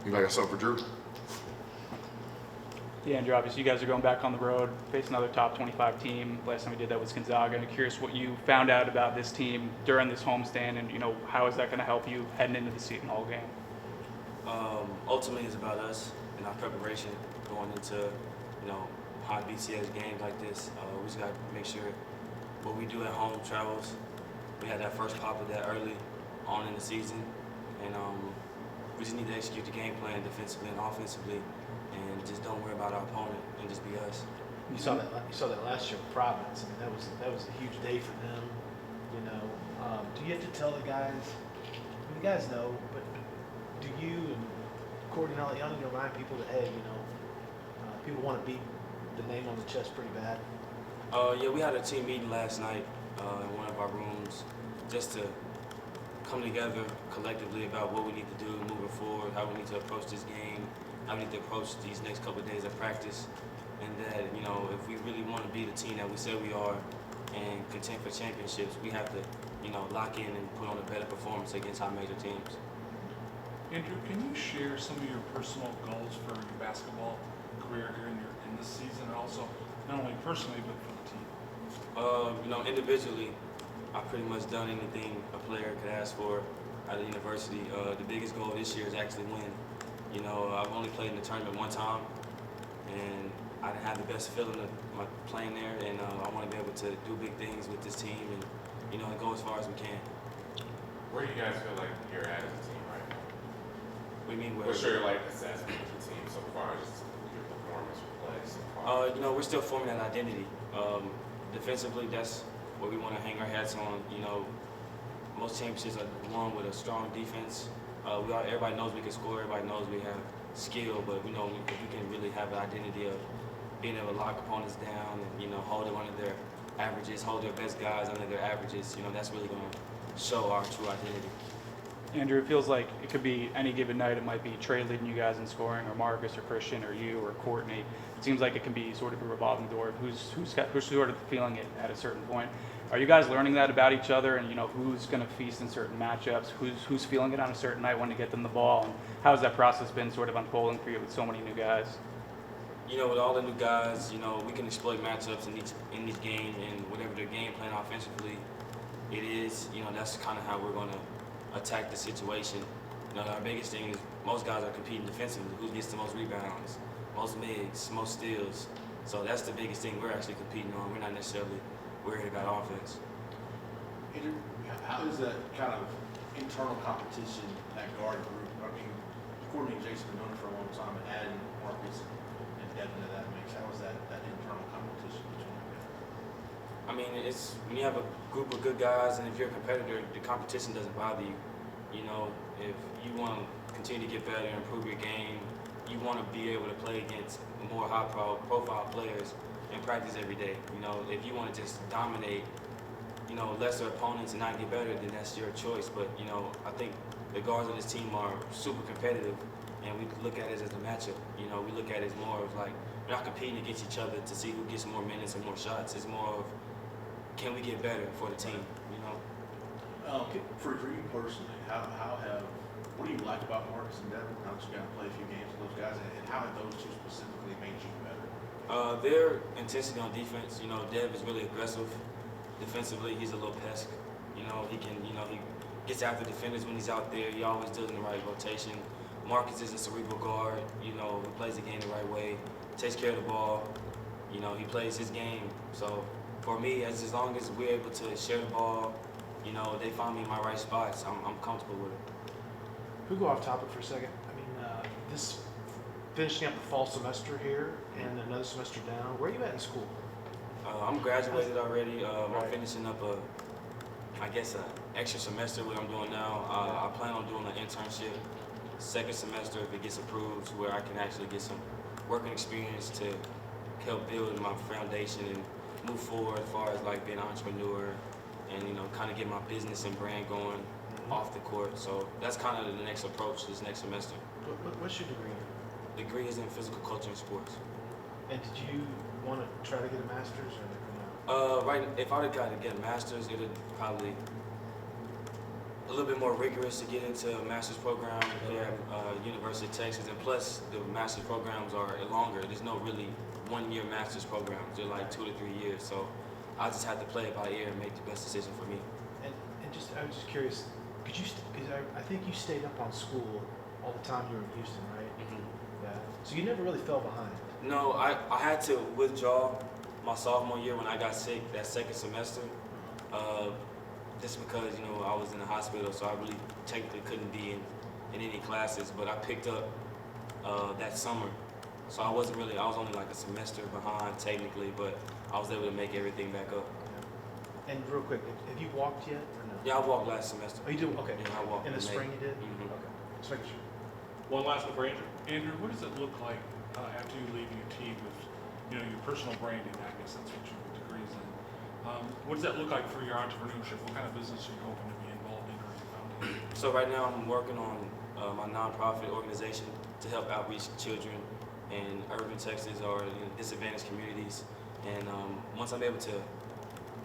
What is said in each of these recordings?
You got something for Drew? Yeah, Andrew, obviously you guys are going back on the road, face another top 25 team. Last time we did that was Gonzaga. I'm curious what you found out about this team during this homestand, and how is that going to help you heading into the Seton Hall game? Ultimately, it's about us and our preparation going into high BCS games like this. We just got to make sure what we do at home travels. We had that first pop of that early on in the season, and we just need to execute the game plan defensively and offensively, and just don't worry about our opponent and just be us. You saw that last year with Providence. I mean, that was a huge day for them. Do you have to tell the guys? I mean, the guys know, but do you and Courtney and all the young remind people that hey, people want to beat the name on the chest pretty bad? Yeah, we had a team meeting last night in one of our rooms just to come together collectively about what we need to do moving forward, how we need to approach this game, how we need to approach these next couple of days of practice, and that, if we really want to be the team that we say we are and contend for championships, we have to, lock in and put on a better performance against our major teams. Andrew, can you share some of your personal goals for your basketball career here in this season, and also not only personally but for the team? Individually, I've pretty much done anything a player could ask for at a university. The biggest goal this year is actually win. I've only played in the tournament one time, and I didn't have the best feeling of my playing there, and I want to be able to do big things with this team and, go as far as we can. Where do you guys feel like you're at as a team right now? We mean where? What's your assessment of the team so far, just your performance, your play so far? We're still forming that identity. Defensively, that's what we want to hang our hats on. Most championships are won with a strong defense. Everybody knows we can score. Everybody knows we have skill, but we know if we can really have an identity of being able to lock opponents down and hold them under their averages, hold their best guys under their averages. That's really going to show our true identity. Andrew, it feels like it could be any given night. It might be Trey leading you guys in scoring, or Marcus, or Christian, or you, or Courtney. It seems like it can be sort of a revolving door of who's sort of feeling it at a certain point. Are you guys learning that about each other, and who's going to feast in certain matchups, who's feeling it on a certain night when to get them the ball, and how has that process been sort of unfolding for you with so many new guys? With all the new guys, we can exploit matchups in each game, and whatever their game plan offensively it is, that's kind of how we're going to attack the situation. Our biggest thing is most guys are competing defensively. Who gets the most rebounds, most mids, most steals. So that's the biggest thing we're actually competing on. We're not necessarily worried about offense. Andrew, how is that kind of internal competition, that guard group? I mean, Courtney and Jason have known it for a long time, and adding Marcus and Devin to that mix, how is that internal competition between you guys? I mean, it's when you have a group of good guys, and if you're a competitor, the competition doesn't bother you. If you want to continue to get better and improve your game, you want to be able to play against more high-profile players and practice every day. If you want to just dominate, lesser opponents and not get better, then that's your choice. But, I think the guards on this team are super competitive, and we look at it as a matchup. We look at it as more of like, we're not competing against each other to see who gets more minutes and more shots. It's more of, can we get better for the team, For you personally, what do you like about Marcus and Devin? Now that you got to play a few games with those guys, and how have those two specifically made you better? Their intensity on defense, Dev is really aggressive defensively. He's a little pest. He can, he gets after defenders when he's out there. He always does in the right rotation. Marcus is a cerebral guard. He plays the game the right way, takes care of the ball. He plays his game. So for me, as long as we're able to share the ball, they find me in my right spots, I'm comfortable with it. Who go off topic for a second? I mean, this finishing up the fall semester here and another semester down. Where are you at in school? I'm graduated already. I'm finishing up an extra semester what I'm doing now. I plan on doing an internship second semester if it gets approved, where I can actually get some working experience to help build my foundation and move forward as far as like being an entrepreneur and kind of get my business and brand going off the court. So that's kind of the next approach this next semester. What's your degree in? Degree is in physical culture and sports. And did you want to try to get a master's or no? Right, if I would got to get a master's, it would probably a little bit more rigorous to get into a master's program. If you have University of Texas, and plus the master's programs are longer. There's no really 1 year master's programs. They're like 2 to 3 years. So I just had to play it by ear and make the best decision for me. And just, I was just curious, because I think you stayed up on school all the time you were in Houston, right? Yeah. So you never really fell behind. No, I had to withdraw my sophomore year when I got sick that second semester, just because, you know, I was in the hospital, so I really technically couldn't be in any classes, but I picked up that summer. So I was only like a semester behind technically, but I was able to make everything back up. And real quick, have you walked yet or no? Yeah, I walked last semester. Oh, you do? Okay. Yeah, I walked In the May. spring you did? Mhm. Okay. Just making sure. One last one for Andrew. Andrew, what does it look like after you leave your team with, you know, your personal branding? I guess that's what your degree's in. What does that look like for your entrepreneurship? What kind of business are you hoping to be involved in or you founding? So right now I'm working on my nonprofit organization to help outreach children in urban Texas or disadvantaged communities. And once I'm able to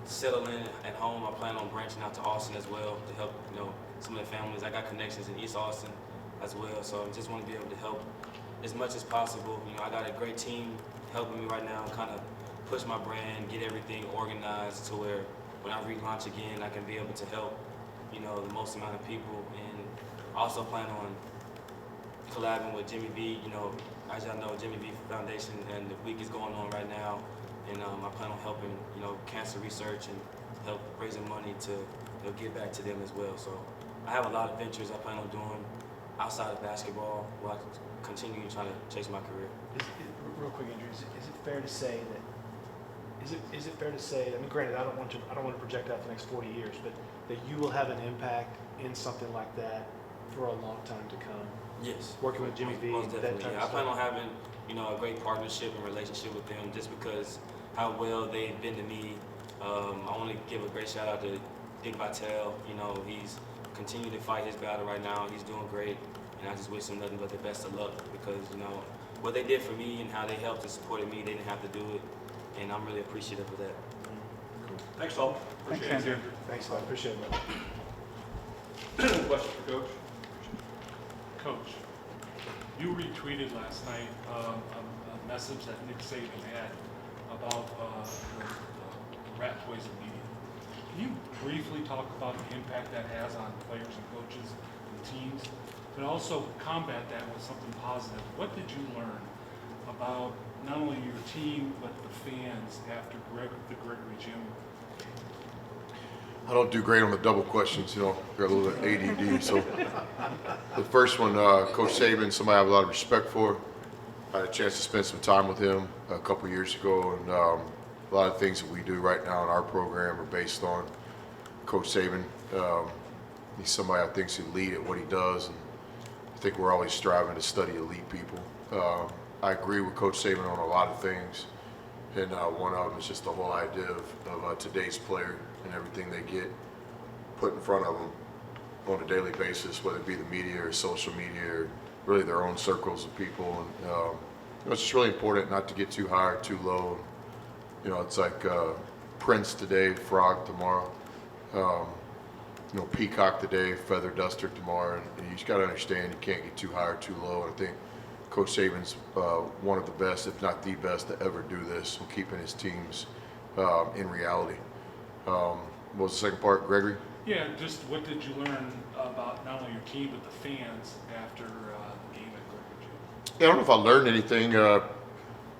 settle in at home, I plan on branching out to Austin as well to help, you know, some of the families. I got connections in East Austin as well, so I just want to be able to help as much as possible. You know, I got a great team helping me right now, kind of push my brand, get everything organized to where when I relaunch again, I can be able to help, you know, the most amount of people. And I also plan on collabing with Jimmy V. You know, as y'all know, Jimmy V Foundation, and the week is going on right now. And I plan on helping, you know, cancer research and help raising money to, you know, give back to them as well. So I have a lot of ventures I plan on doing outside of basketball while I continue trying to chase my career. Real quick, Andrew, is it fair to say that? Is it fair to say? I mean, granted, I don't want to project out the next 40 years, but that you will have an impact in something like that for a long time to come. Yes. Working with Jimmy V. Most that definitely. type Yeah. of I plan stuff. on having, you know, a great partnership and relationship with them just because how well they've been to me. I want to give a great shout out to Dick Vitale. You know, he's continuing to fight his battle right now. He's doing great, and I just wish him nothing but the best of luck because, you know, what they did for me and how they helped and supported me, they didn't have to do it, and I'm really appreciative of that. Thanks, Tom. Thanks, Appreciate it. Andrew. Thanks, I appreciate it. Question for Coach? Coach, you retweeted last night a message that Nick Saban had about the rat poison media. Can you briefly talk about the impact that has on players and coaches and teams, but also combat that with something positive? What did you learn about not only your team, but the fans after the Gregory Jim? I don't do great on the double questions, you know, got a little ADD. So the first one, Coach Saban, somebody I have a lot of respect for. I had a chance to spend some time with him a couple years ago, and a lot of things that we do right now in our program are based on Coach Saban. He's somebody I think is a lead at what he does, and I think we're always striving to study elite people. I agree with Coach Saban on a lot of things, and one of them is just the whole idea of today's player and everything they get put in front of them on a daily basis, whether it be the media or social media or really their own circles of people. And you know, it's just really important not to get too high or too low. You know, it's like Prince today, Frog tomorrow. You know, Peacock today, Feather Duster tomorrow. And you just got to understand you can't get too high or too low. And I think Coach Saban's one of the best, if not the best, to ever do this on keeping his teams in reality. What was the second part, Gregory? Yeah, just what did you learn about not only your team, but the fans after the game at Gregory Jim? Yeah, I don't know if I learned anything.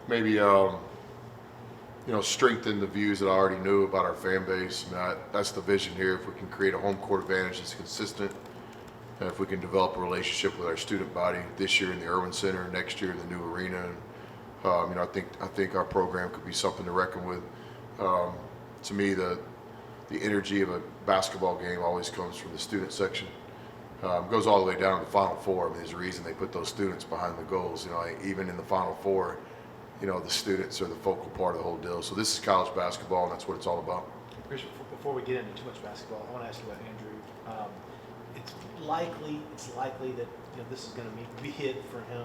Maybe you know, strengthen the views that I already knew about our fan base. I mean, that's the vision here. If we can create a home court advantage that's consistent, and if we can develop a relationship with our student body this year in the Irwin Center, next year in the new arena, and you know, I think our program could be something to reckon with. To me, the energy of a basketball game always comes from the student section. Goes all the way down to the Final Four. I mean, there's a reason they put those students behind the goals. You know, even in the Final Four, you know, the students are the focal part of the whole deal. So this is college basketball, and that's what it's all about. Chris, before we get into too much basketball, I want to ask you about Andrew. It's likely that, you know, this is going to be hit for him.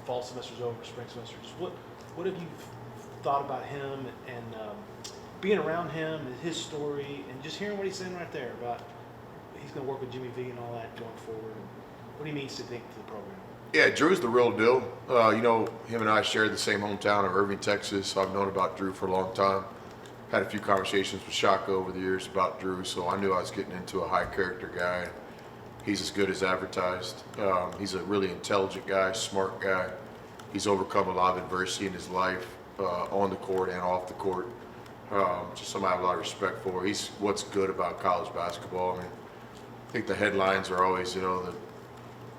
Fall semester's over, spring semester. Just what have you thought about him and being around him and his story and just hearing what he's saying right there about he's going to work with Jimmy V and all that going forward? what he means to the program. Yeah, Drew's the real deal. You know, him and I shared the same hometown of Irving, Texas, so I've known about Drew for a long time. Had a few conversations with Shaka over the years about Drew, so I knew I was getting into a high character guy. He's as good as advertised. He's a really intelligent guy, smart guy. He's overcome a lot of adversity in his life, on the court and off the court. Just somebody I have a lot of respect for. He's what's good about college basketball. I mean, I think the headlines are always, you know, the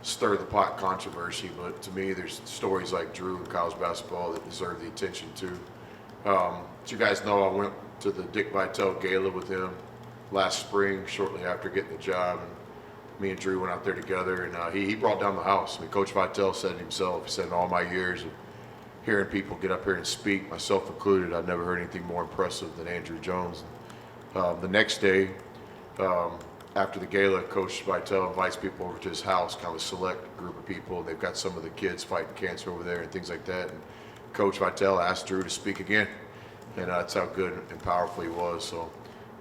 stir the pot controversy, but to me, there's stories like Drew in college basketball that deserve the attention too. As you guys know, I went to the Dick Vitale Gala with him last spring, shortly after getting the job, and me and Drew went out there together, and he brought down the house. I mean, Coach Vitale said it himself. He said, in all my years of hearing people get up here and speak, myself included, I've never heard anything more impressive than Andrew Jones. The next day, after the gala, Coach Vitale invites people over to his house, kind of a select group of people. They've got some of the kids fighting cancer over there and things like that. And Coach Vitale asked Drew to speak again, and that's how good and powerful he was. So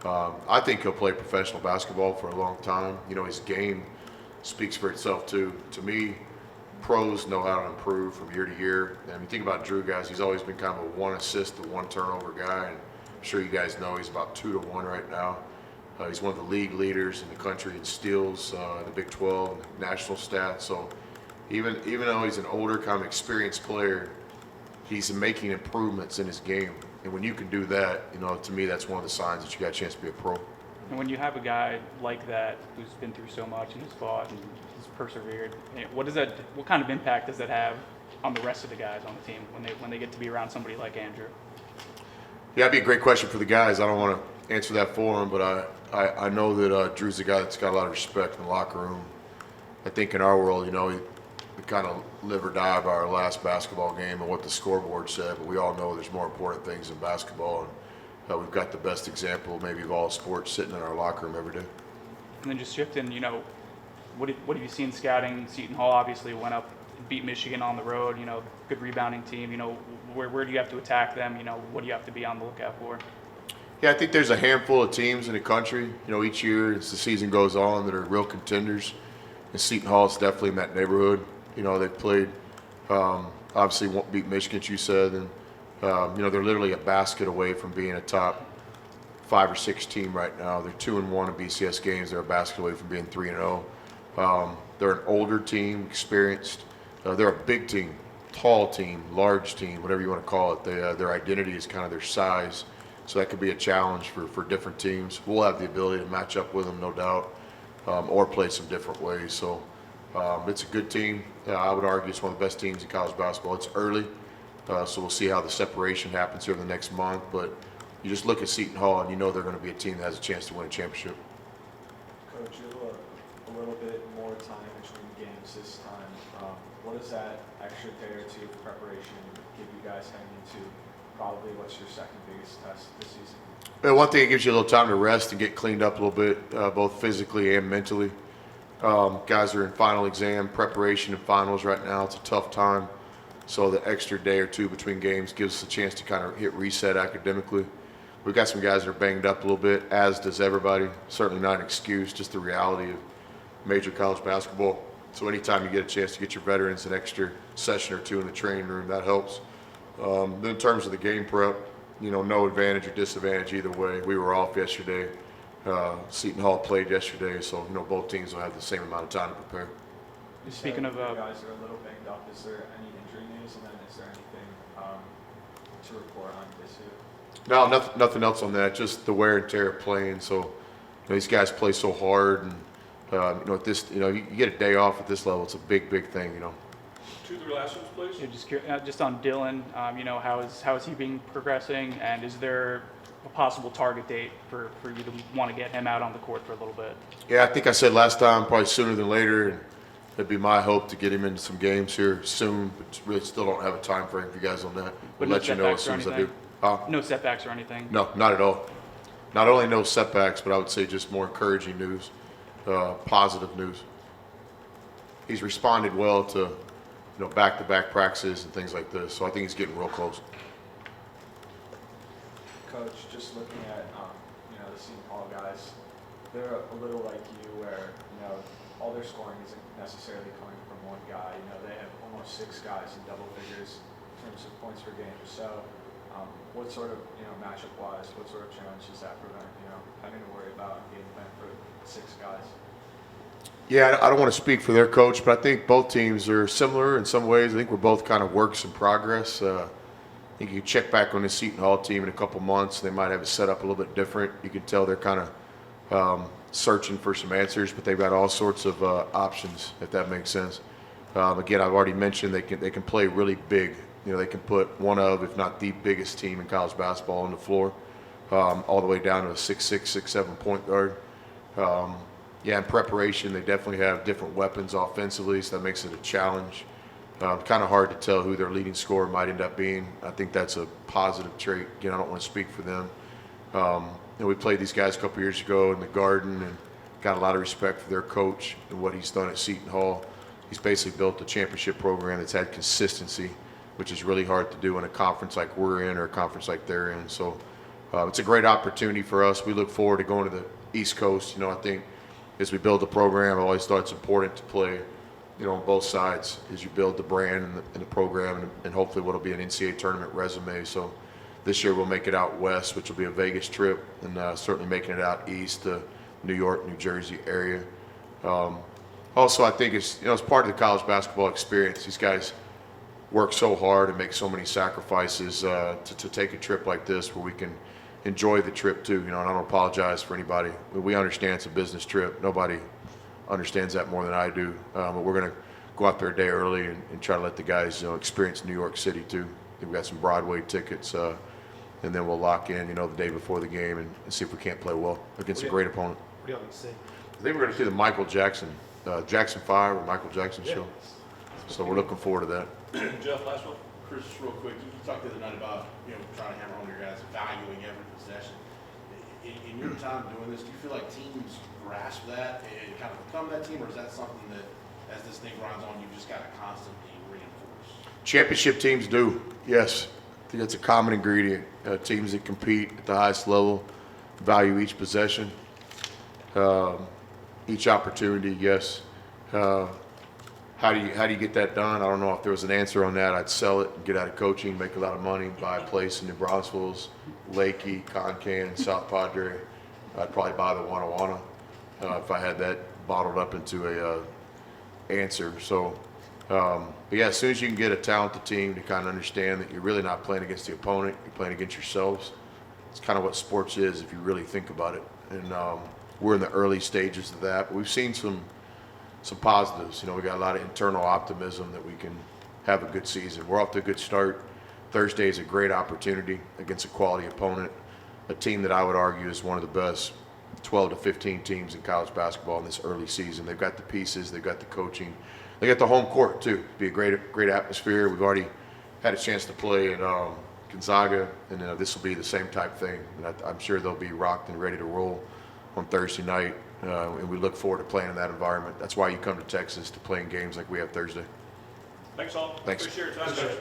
I think he'll play professional basketball for a long time. You know, his game speaks for itself too. To me, pros know how to improve from year to year. And you think about Drew, guys, he's always been kind of a 1 assist to 1 turnover guy. And I'm sure you guys know he's about 2 to 1 right now. He's one of the league leaders in the country in steals in the Big 12 and the national stats. So even though he's an older, kind of experienced player, he's making improvements in his game. And when you can do that, you know, to me, that's one of the signs that you got a chance to be a pro. And when you have a guy like that who's been through so much and has fought and has persevered, what kind of impact does that have on the rest of the guys on the team when they get to be around somebody like Andrew? Yeah, that'd be a great question for the guys. I don't want to answer that for him, but I know that Drew's a guy that's got a lot of respect in the locker room. I think in our world, you know, we kind of live or die by our last basketball game and what the scoreboard said, but we all know there's more important things in basketball, and we've got the best example maybe of all sports sitting in our locker room every day. And then just shifting, you know, what have you seen scouting? Seton Hall obviously went up and beat Michigan on the road, you know, good rebounding team. You know, where do you have to attack them? You know, what do you have to be on the lookout for? Yeah, I think there's a handful of teams in the country, you know, each year as the season goes on that are real contenders. And Seton Hall is definitely in that neighborhood. You know, they've played, obviously won't beat Michigan, as you said, and, you know, they're literally a basket away from being a top 5 or 6 team right now. They're 2-1 in BCS games. They're a basket away from being 3-0. They're an older team, experienced. They're a big team, tall team, large team, whatever you want to call it. Their identity is kind of their size. So that could be a challenge for different teams. We'll have the ability to match up with them, no doubt, or play some different ways. So it's a good team. I would argue it's one of the best teams in college basketball. It's early, so we'll see how the separation happens here in the next month. But you just look at Seton Hall, and you know they're going to be a team that has a chance to win a championship. Coach, you have a little bit more time between games this time. What does that extra day or two of preparation give you guys heading into probably what's your second biggest test this season? Well, one thing, it gives you a little time to rest and get cleaned up a little bit, both physically and mentally. Guys are in final exam preparation and finals right now. It's a tough time. So the extra day or two between games gives us a chance to kind of hit reset academically. We've got some guys that are banged up a little bit, as does everybody. Certainly not an excuse, just the reality of major college basketball. So anytime you get a chance to get your veterans an extra session or two in the training room, that helps. Then in terms of the game prep, you know, no advantage or disadvantage either way. We were off yesterday. Seton Hall played yesterday, so, you know, both teams will have the same amount of time to prepare. Speaking of, you guys are a little banged up. Is there any injury news, and then is there anything to report on this year? No, nothing else on that. Just the wear and tear of playing. So, you know, these guys play so hard, and you know, at this, you know, you get a day off at this level. It's a big thing, you know. 2 of the last ones, please. yeah, just on Dylan, you know, how is he been progressing, and is there a possible target date for you to want to get him out on the court for a little bit? Yeah, I think I said last time, probably sooner than later, and it'd be my hope to get him into some games here soon, but really still don't have a time frame for you guys on that. But We'll no let you know as setbacks or soon as I do. anything? No setbacks or anything? No, not at all. Not only no setbacks, but I would say just more encouraging news, positive news. He's responded well to, you know, back-to-back practices and things like this, so I think he's getting real close. Coach, just looking at you know, the Seton Hall guys, they're a little like you, where you know all their scoring isn't necessarily coming from one guy. You know, they have almost 6 guys in double figures in terms of points per game. So, what sort of, you know, matchup-wise, what sort of challenge does that prevent, you know, having to worry about a game plan for 6 guys? Yeah, I don't want to speak for their coach, but I think both teams are similar in some ways. I think we're both kind of works in progress. I think you can check back on the Seton Hall team in a couple months. They might have it set up a little bit different. You can tell they're kind of searching for some answers, but they've got all sorts of options, if that makes sense. Again, I've already mentioned they can play really big. You know, they can put one of, if not the biggest team in college basketball on the floor, all the way down to a 6'6", 6'7" point guard. Yeah, in preparation, they definitely have different weapons offensively, so that makes it a challenge. Kind of hard to tell who their leading scorer might end up being. I think that's a positive trait. Again, I don't want to speak for them. We played these guys a couple years ago in the Garden and got a lot of respect for their coach and what he's done at Seton Hall. He's basically built a championship program that's had consistency, which is really hard to do in a conference like we're in or a conference like they're in. So it's a great opportunity for us. We look forward to going to the East Coast. You know, I think as we build the program, I always thought it's important to play, you know, on both sides as you build the brand and the program and hopefully what'll be an NCAA tournament resume. So this year we'll make it out west, which will be a Vegas trip, and certainly making it out east to New York, New Jersey area. Also, I think it's part of the college basketball experience. These guys work so hard and make so many sacrifices to take a trip like this where we can enjoy the trip too. You know, and I don't apologize for anybody. We understand it's a business trip. Nobody understands that more than I do. But we're going to go out there a day early and try to let the guys, experience New York City too. We've got some Broadway tickets, and then we'll lock in, the day before the game and see if we can't play well against a great opponent. What do y'all like to say? I think we're going to see the Michael Jackson, Jackson 5 or Michael Jackson show. So we're looking forward to that. Jeff, last one? Chris, real quick, you talked the other night about, trying to hammer home your guys, valuing every possession. In your time doing this, do you feel like teams grasp that and kind of become that team, or is that something that, as this thing grinds on, you just got to constantly reinforce? Championship teams do, yes. I think that's a common ingredient. Teams that compete at the highest level value each possession, each opportunity, yes. How do you get that done? I don't know if there was an answer on that. I'd sell it, get out of coaching, make a lot of money, buy a place in New Braunfels, Lakey, Concan, South Padre. I'd probably buy the Wana if I had that bottled up into a answer. So, but yeah, as soon as you can get a talented team to kind of understand that you're really not playing against the opponent, you're playing against yourselves. It's kind of what sports is if you really think about it. And we're in the early stages of that. But we've seen some positives. We got a lot of internal optimism that we can have a good season. We're off to a good start. Thursday is a great opportunity against a quality opponent, a team that I would argue is one of the best 12 to 15 teams in college basketball in this early season. They've got the pieces, they've got the coaching, they got the home court too. Be a great atmosphere. We've already had a chance to play in Gonzaga, and this will be the same type thing. And I'm sure they'll be rocked and ready to roll on Thursday night. And we look forward to playing in that environment. That's why you come to Texas, to playing games like we have Thursday. Thanks all. Thanks. Appreciate your time, guys.